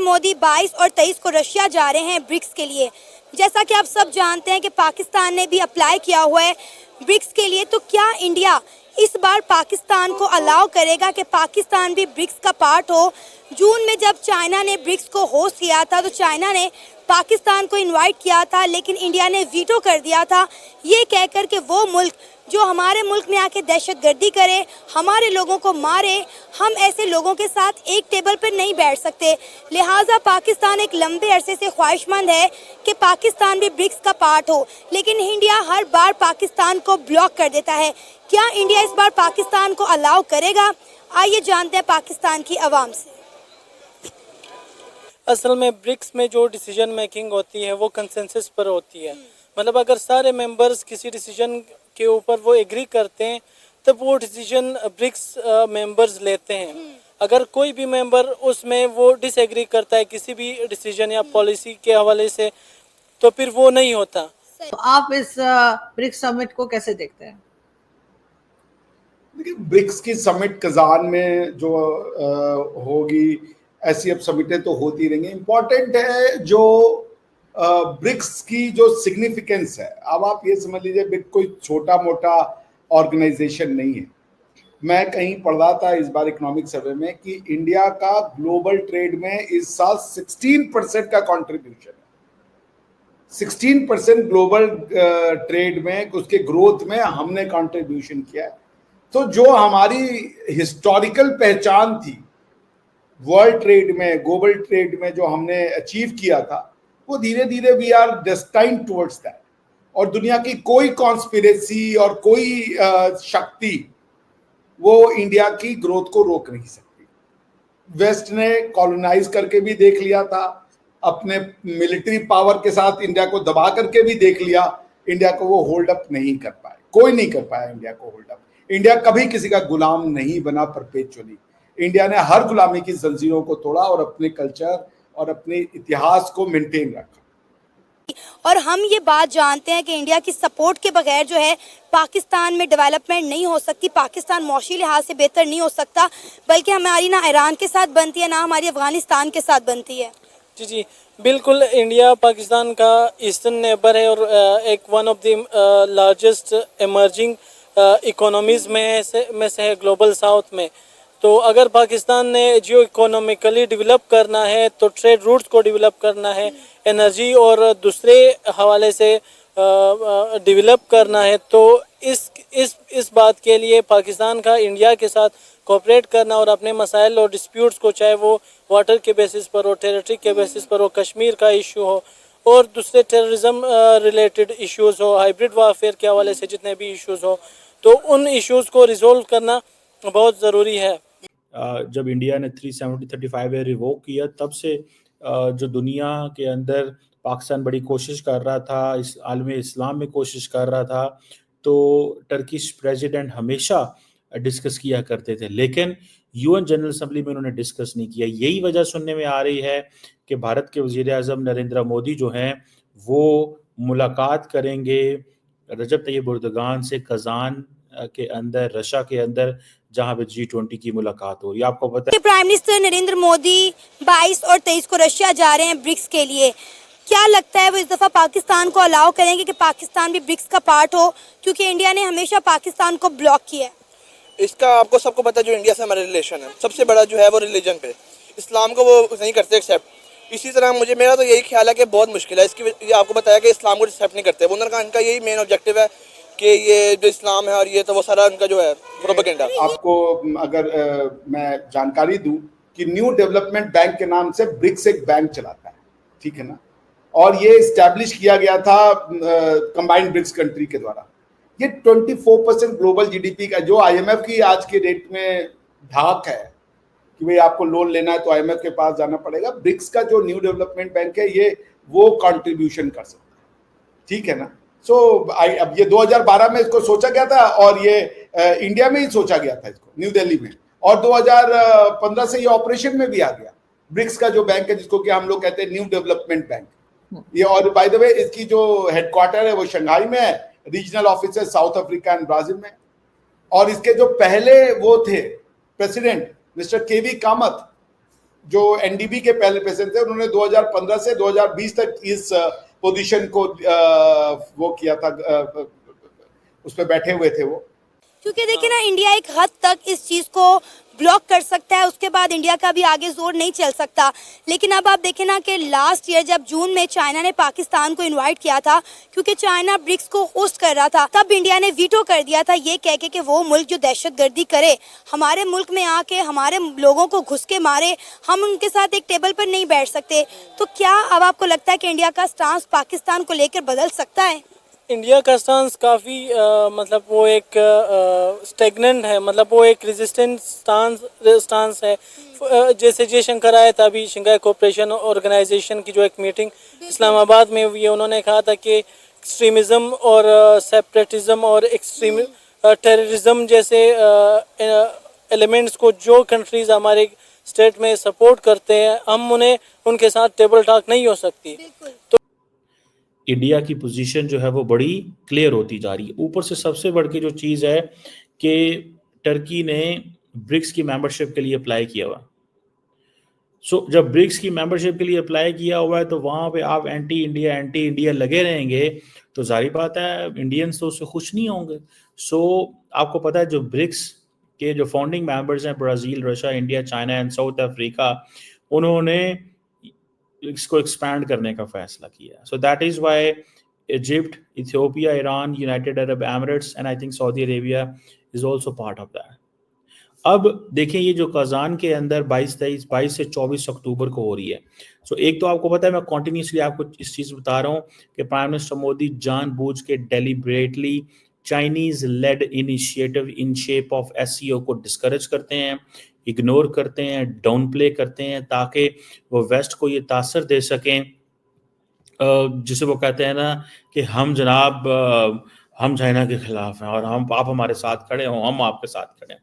मोदी 22 और 23 को रशिया जा रहे हैं ब्रिक्स के लिए। जैसा कि आप सब जानते हैं कि पाकिस्तान ने भी अप्लाई किया हुआ है ब्रिक्स के लिए, तो क्या इंडिया इस बार पाकिस्तान को अलाउ करेगा कि पाकिस्तान भी ब्रिक्स का पार्ट हो? जून में जब चाइना ने ब्रिक्स को होस्ट किया था तो चाइना ने पाकिस्तान को इनवाइट किया था, लेकिन इंडिया ने वीटो कर दिया था, ये कहकर कि वो मुल्क जो हमारे मुल्क में आके दहशतगर्दी करे, हमारे लोगों को मारे, हम ऐसे लोगों के साथ एक टेबल पर नहीं बैठ सकते। लिहाजा पाकिस्तान एक लंबे अरसे से ख्वाहिशमंद है कि पाकिस्तान भी ब्रिक्स का पार्ट हो, लेकिन इंडिया हर बार पाकिस्तान को ब्लॉक कर देता है। क्या इंडिया इस बार पाकिस्तान को अलाउ करेगा? आइए जानते हैं पाकिस्तान की आवाम से। असल में ब्रिक्स में जो डिसीजन मेकिंग होती है वो कंसेंसस पर होती है। मतलब अगर सारे मेंबर्स किसी डिसीजन के ऊपर वो एग्री करते हैं तब वो डिसीजन ब्रिक्स मेंबर्स लेते हैं। अगर कोई भी मेंबर उसमें वो डिसएग्री करता है किसी भी डिसीजन या पॉलिसी के हवाले से, तो फिर वो नहीं होता। तो आप इस ब्रिक्स समिट को कैसे देखते हैं? देखिए, ब्रिक्स की समिट कजान में जो होगी, ऐसी अब समिटें तो होती रहेंगी। इम्पॉर्टेंट है जो ब्रिक्स की जो सिग्निफिकेंस है। अब आप ये समझ लीजिए ब्रिक्स कोई छोटा मोटा ऑर्गेनाइजेशन नहीं है। मैं कहीं पढ़ रहा था इस बार इकोनॉमिक सर्वे में कि इंडिया का ग्लोबल ट्रेड में इस साल 16% का कंट्रीब्यूशन है। 16% ग्लोबल ट्रेड में, उसके ग्रोथ में हमने कंट्रीब्यूशन किया है। तो जो हमारी हिस्टोरिकल पहचान थी वर्ल्ड ट्रेड में, ग्लोबल ट्रेड में, जो हमने अचीव किया था, वो धीरे धीरे we are destined towards that. और दुनिया की कोई कॉन्स्पिरेसी और कोई शक्ति वो इंडिया की ग्रोथ को रोक नहीं सकती। वेस्ट ने कॉलोनाइज करके भी देख लिया था, अपने मिलिट्री पावर के साथ इंडिया को दबा करके भी देख लिया, इंडिया को वो होल्ड अप नहीं कर पाए। कोई नहीं कर पाया इंडिया को होल्ड अप। इंडिया कभी किसी का गुलाम नहीं बना परपेचुअली। इंडिया ने हर गुलामी की जंजीरों को तोड़ा और अपने कल्चर और अपने इतिहास को मेंटेन रखा। और हम ये बात जानते हैं कि इंडिया की सपोर्ट के बगैर जो है पाकिस्तान में डेवलपमेंट नहीं हो सकती। पाकिस्तान मौशी लिहाज से बेहतर नहीं हो सकता, बल्कि हमारी ना ईरान के साथ बनती है, ना हमारी अफगानिस्तान के साथ बनती है। जी बिल्कुल। इंडिया पाकिस्तान का ईस्टर्न नेबर है और एक one of the largest emerging economies में से है ग्लोबल साउथ में। तो अगर पाकिस्तान ने जियो इकोनॉमिकली डेवलप करना है तो ट्रेड रूट्स को डेवलप करना है, एनर्जी और दूसरे हवाले से डेवलप करना है, तो इस बात के लिए पाकिस्तान का इंडिया के साथ कोऑपरेट करना और अपने मसाइल और डिस्प्यूट्स को, चाहे वो वाटर के बेसिस पर हो, टेरिटरी के बेसिस पर हो, कश्मीर का इशू हो और दूसरे टेररिज्म रिलेटेड इश्यूज़ हो, हाइब्रिड वारफेयर के हवाले से जितने भी इश्यूज़ हो, तो उन इश्यूज़ को रिजोल्व करना बहुत ज़रूरी है। जब इंडिया ने 370-35 रिवोक किया, तब से जो दुनिया के अंदर पाकिस्तान बड़ी कोशिश कर रहा था, इस आलम इस्लाम में कोशिश कर रहा था, तो टर्किश प्रेसिडेंट हमेशा डिस्कस किया करते थे, लेकिन यूएन जनरल असेंबली में उन्होंने डिस्कस नहीं किया। यही वजह सुनने में आ रही है कि भारत के वज़ीर आज़म नरेंद्र मोदी जो हैं वो मुलाकात करेंगे रजब तैयब एर्दोगान से कजान के अंदर, रशिया के अंदर, जहां पे G20 की मुलाकात हो रही है। आपको पता है प्राइम मिनिस्टर नरेंद्र मोदी 22 और 23 को रशिया जा रहे हैं ब्रिक्स के लिए। क्या लगता है वो इस दफ़ा पाकिस्तान को अलाउ करेंगे कि पाकिस्तान भी ब्रिक्स का पार्ट हो, क्योंकि इंडिया ने हमेशा पाकिस्तान को ब्लॉक किया है? इसका आपको सबको पता है, जो इंडिया से हमारा रिलेशन है सबसे बड़ा जो है वो रिलीजन पे, इस्लाम को वो नहीं करते एक्सेप्ट। इसी तरह मेरा तो यही ख्याल है कि बहुत मुश्किल है इसकी। आपको बताया कि इस्लाम को एक्सेप्ट नहीं करते। उन्होंने कहा इनका यही मेन ऑब्जेक्टिव है कि ये जो इस्लाम है और ये, तो वो सारा उनका जो है प्रोपेगेंडा। आपको अगर मैं जानकारी दूं कि न्यू डेवलपमेंट बैंक के नाम से ब्रिक्स एक बैंक चलाता है, ठीक है ना, और ये इस्टेब्लिश किया गया था कंबाइंड ब्रिक्स कंट्री के द्वारा। ये 24% ग्लोबल जीडीपी का, जो आईएमएफ की आज के डेट में धाक है कि भाई आपको लोन लेना है तो आईएमएफ के पास जाना पड़ेगा, ब्रिक्स का जो न्यू डेवलपमेंट बैंक है ये वो कंट्रीब्यूशन कर सकता है, ठीक है ना। सो अब ये 2012 में इसको सोचा गया था और ये इंडिया में ही सोचा गया था, इसको न्यू दिल्ली में, और 2015 से ये ऑपरेशन में भी आ गया ब्रिक्स का जो बैंक है, जिसको कि हम लोग कहते हैं न्यू डेवलपमेंट बैंक ये। और बाय द वे इसकी जो हेडक्वार्टर है वो शंघाई में है, रीजनल ऑफिस है साउथ अफ्रीका एंड ब्राजील में। और इसके जो पहले वो थे प्रेसिडेंट मिस्टर केवी कामत, जो एनडीबी के पहले प्रेसिडेंट थे, उन्होंने 2015 से 2020 तक इस पोजीशन को वो किया था, उस पर बैठे हुए थे वो। क्योंकि देखिए ना, इंडिया एक हद तक इस चीज़ को ब्लॉक कर सकता है, उसके बाद इंडिया का भी आगे जोर नहीं चल सकता। लेकिन अब आप देखें ना कि लास्ट ईयर जब जून में चाइना ने पाकिस्तान को इनवाइट किया था, क्योंकि चाइना ब्रिक्स को होस्ट कर रहा था, तब इंडिया ने वीटो कर दिया था ये कह के कि वो मुल्क जो दहशतगर्दी करे, हमारे मुल्क में आके हमारे लोगों को घुस के मारे, हम उनके साथ एक टेबल पर नहीं बैठ सकते। तो क्या अब आपको लगता है कि इंडिया का स्टांस पाकिस्तान को लेकर बदल सकता है? इंडिया का स्टांस काफ़ी मतलब वो एक स्टेगनेंट है, मतलब वो एक रेजिस्टेंट स्टांस है। जैसे जयशंकर आया था अभी शंघाई कोऑपरेशन ऑर्गेनाइजेशन की जो एक मीटिंग इस्लामाबाद में हुई है, उन्होंने कहा था कि एक्सट्रीमिज़म और सेपरेटिज़म और एक्सट्रीम टेररिज्म जैसे एलिमेंट्स को जो कंट्रीज़ हमारे स्टेट में सपोर्ट करते हैं, हम उन्हें उनके साथ टेबल टॉक नहीं हो सकती। तो इंडिया की पोजीशन जो है वो बड़ी क्लियर होती जा रही है। ऊपर से सबसे बढ़ के जो चीज़ है कि टर्की ने ब्रिक्स की मेंबरशिप के लिए अप्लाई किया हुआ। जब ब्रिक्स की मेंबरशिप के लिए अप्लाई किया हुआ है तो वहाँ पे आप एंटी इंडिया लगे रहेंगे तो जाहिर बात है इंडियंस तो उससे खुश नहीं होंगे। आपको पता है जो ब्रिक्स के जो फाउंडिंग मेंबर्स हैं, Brazil, Russia, India, China and south Africa, उन्होंने इसको एक्सपैंड करने का फैसला किया। So that is why Egypt, Ethiopia, Iran, United Arab Emirates and I think Saudi Arabia is also part of that. अब देखें ये जो कज़ान के अंदर 22 से 24 अक्टूबर को हो रही है। एक तो आपको पता है, मैं कॉन्टीन्यूसली आपको इस चीज़ बता रहा हूँ कि प्राइम मिनिस्टर मोदी जानबूझ के deliberately Chinese led initiative in shape of SCO को डिस्करेज करते हैं, इग्नोर करते हैं, डाउन प्ले करते हैं, ताकि वो वेस्ट को ये तासर दे सकें जिसे वो कहते हैं ना कि हम जनाब हम चाइना के खिलाफ हैं और आप हमारे साथ खड़े हों, हम आपके साथ खड़े हैं।